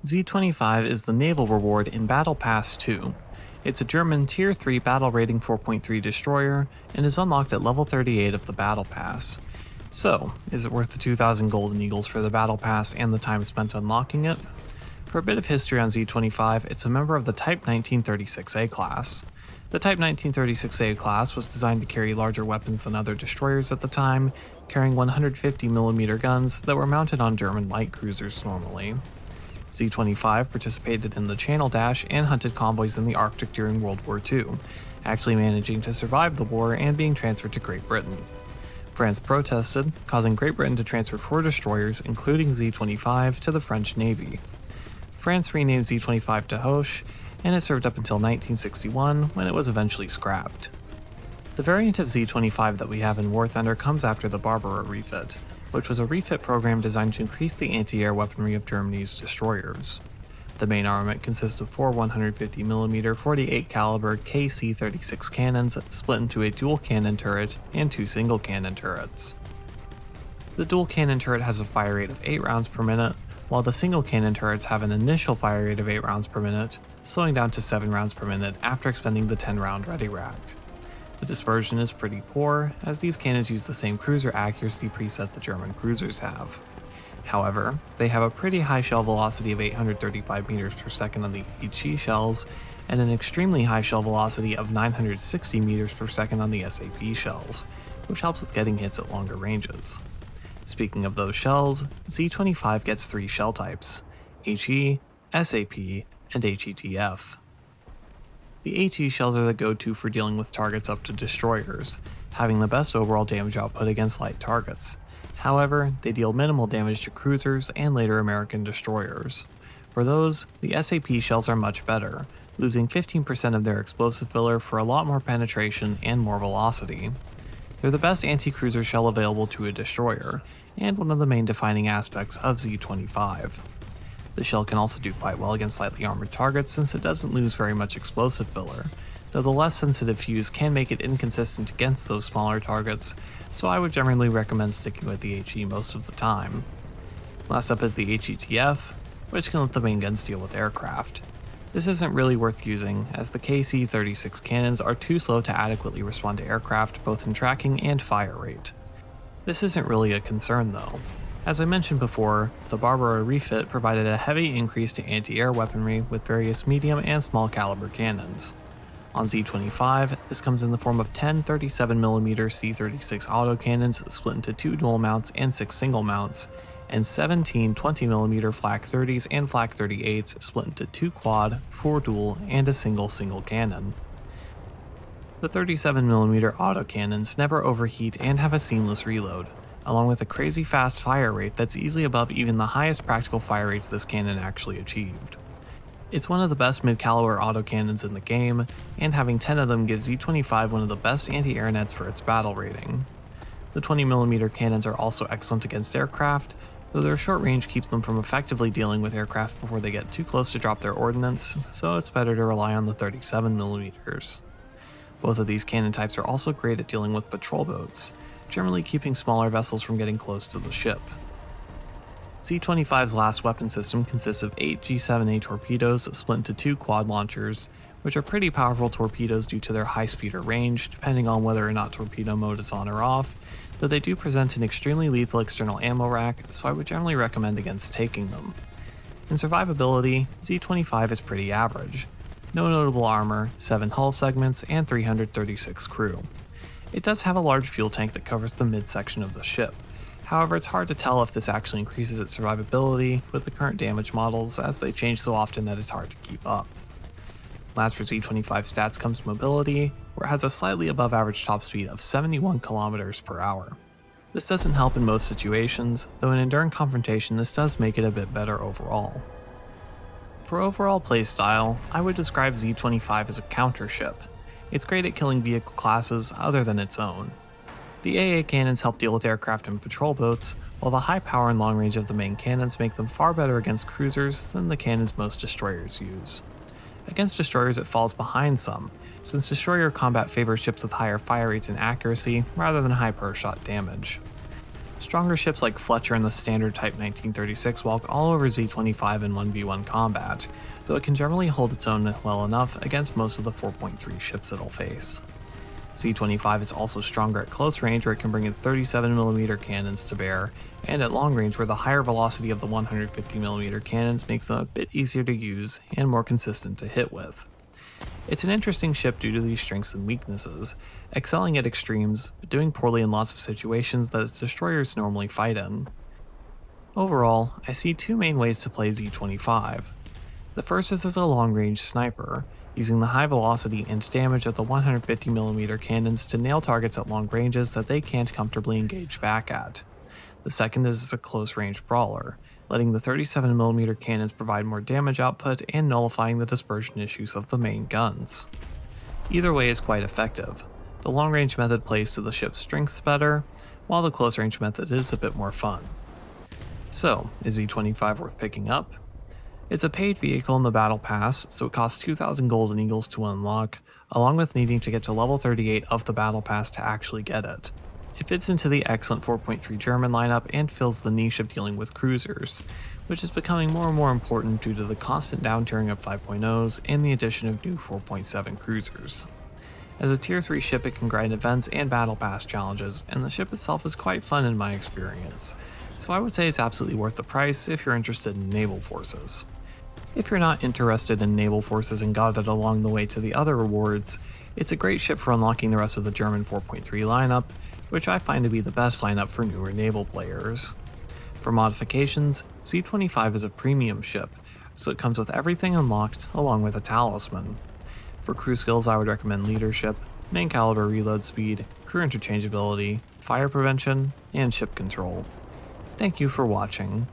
Z25 is the naval reward in Battlepass 2. It's a German Tier 3 battle rating 4.3 destroyer and is unlocked at level 38 of the Battle Pass. So, is it worth the 2,000 Golden Eagles for the Battle Pass and the time spent unlocking it? For a bit of history on Z25, it's a member of the Type 1936A class. The Type 1936A class was designed to carry larger weapons than other destroyers at the time, carrying 150mm guns that were mounted on German light cruisers normally. Z25 participated in the Channel Dash and hunted convoys in the Arctic during World War II, actually managing to survive the war and being transferred to Great Britain. France protested, causing Great Britain to transfer 4 destroyers, including Z25, to the French Navy. France renamed Z25 to Hoche, and it served up until 1961, when it was eventually scrapped. The variant of Z25 that we have in War Thunder comes after the Barbara refit, which was a refit program designed to increase the anti-air weaponry of Germany's destroyers. The main armament consists of 4 150mm 48 caliber KC-36 cannons split into a dual cannon turret and 2 single cannon turrets. The dual cannon turret has a fire rate of 8 rounds per minute, while the single cannon turrets have an initial fire rate of 8 rounds per minute, slowing down to 7 rounds per minute after expending the 10-round ready rack. The dispersion is pretty poor, as these cannons use the same cruiser accuracy preset the German cruisers have. However, they have a pretty high shell velocity of 835 meters per second on the HE shells, and an extremely high shell velocity of 960 meters per second on the SAP shells, which helps with getting hits at longer ranges. Speaking of those shells, Z25 gets 3 shell types: HE, SAP, and HETF. The HE shells are the go-to for dealing with targets up to destroyers, having the best overall damage output against light targets. However, they deal minimal damage to cruisers and later American destroyers. For those, the SAP shells are much better, losing 15% of their explosive filler for a lot more penetration and more velocity. They're the best anti-cruiser shell available to a destroyer, and one of the main defining aspects of Z25. The shell can also do quite well against lightly armored targets since it doesn't lose very much explosive filler, though the less sensitive fuse can make it inconsistent against those smaller targets, so I would generally recommend sticking with the HE most of the time. Last up is the HETF, which can let the main guns deal with aircraft. This isn't really worth using, as the KC-36 cannons are too slow to adequately respond to aircraft both in tracking and fire rate. This isn't really a concern though. As I mentioned before, the Barbara refit provided a heavy increase to anti-air weaponry with various medium and small caliber cannons. On Z25, this comes in the form of 10 37mm C-36 autocannons split into 2 dual mounts and 6 single mounts, and 17 20mm Flak 30s and Flak 38s split into 2 quad, 4 dual, and a single cannon. The 37mm autocannons never overheat and have a seamless reload, along with a crazy fast fire rate that's easily above even the highest practical fire rates this cannon actually achieved. It's one of the best mid-caliber autocannons in the game, and having 10 of them gives Z25 one of the best anti-air nets for its battle rating. The 20mm cannons are also excellent against aircraft, though their short range keeps them from effectively dealing with aircraft before they get too close to drop their ordnance, so it's better to rely on the 37mm. Both of these cannon types are also great at dealing with patrol boats, generally keeping smaller vessels from getting close to the ship. Z25's last weapon system consists of 8 G7A torpedoes split into 2 quad launchers, which are pretty powerful torpedoes due to their high speed or range, depending on whether or not torpedo mode is on or off, though they do present an extremely lethal external ammo rack, so I would generally recommend against taking them. In survivability, Z25 is pretty average. No notable armor, 7 hull segments, and 336 crew. It does have a large fuel tank that covers the midsection of the ship. However, it's hard to tell if this actually increases its survivability with the current damage models, as they change so often that it's hard to keep up. Last for Z25 stats comes mobility, where it has a slightly above average top speed of 71 km per hour. This doesn't help in most situations, though in enduring confrontation this does make it a bit better overall. For overall playstyle, I would describe Z25 as a counter ship. It's great at killing vehicle classes other than its own. The AA cannons help deal with aircraft and patrol boats, while the high power and long range of the main cannons make them far better against cruisers than the cannons most destroyers use. Against destroyers it falls behind some, since destroyer combat favors ships with higher fire rates and accuracy rather than high per shot damage. Stronger ships like Fletcher and the standard Type 1936 walk all over Z25 in 1v1 combat, though it can generally hold its own well enough against most of the 4.3 ships it'll face. Z25 is also stronger at close range, where it can bring its 37mm cannons to bear, and at long range, where the higher velocity of the 150mm cannons makes them a bit easier to use and more consistent to hit with. It's an interesting ship due to these strengths and weaknesses, excelling at extremes, but doing poorly in lots of situations that its destroyers normally fight in. Overall, I see two main ways to play Z25. The first is as a long-range sniper, using the high velocity and damage of the 150mm cannons to nail targets at long ranges that they can't comfortably engage back at. The second is as a close-range brawler, letting the 37mm cannons provide more damage output and nullifying the dispersion issues of the main guns. Either way is quite effective. The long-range method plays to the ship's strengths better, while the close-range method is a bit more fun. So, is Z25 worth picking up? It's a paid vehicle in the Battle Pass, so it costs 2,000 Golden Eagles to unlock, along with needing to get to level 38 of the Battle Pass to actually get it. It fits into the excellent 4.3 German lineup and fills the niche of dealing with cruisers, which is becoming more and more important due to the constant downtiering of 5.0s and the addition of new 4.7 cruisers. As a tier 3 ship, it can grind events and Battle Pass challenges, and the ship itself is quite fun in my experience, so I would say it's absolutely worth the price if you're interested in naval forces. If you're not interested in naval forces and got it along the way to the other rewards, it's a great ship for unlocking the rest of the German 4.3 lineup, which I find to be the best lineup for newer naval players. For modifications, Z25 is a premium ship, so it comes with everything unlocked along with a talisman. For crew skills, I would recommend leadership, main caliber reload speed, crew interchangeability, fire prevention, and ship control. Thank you for watching.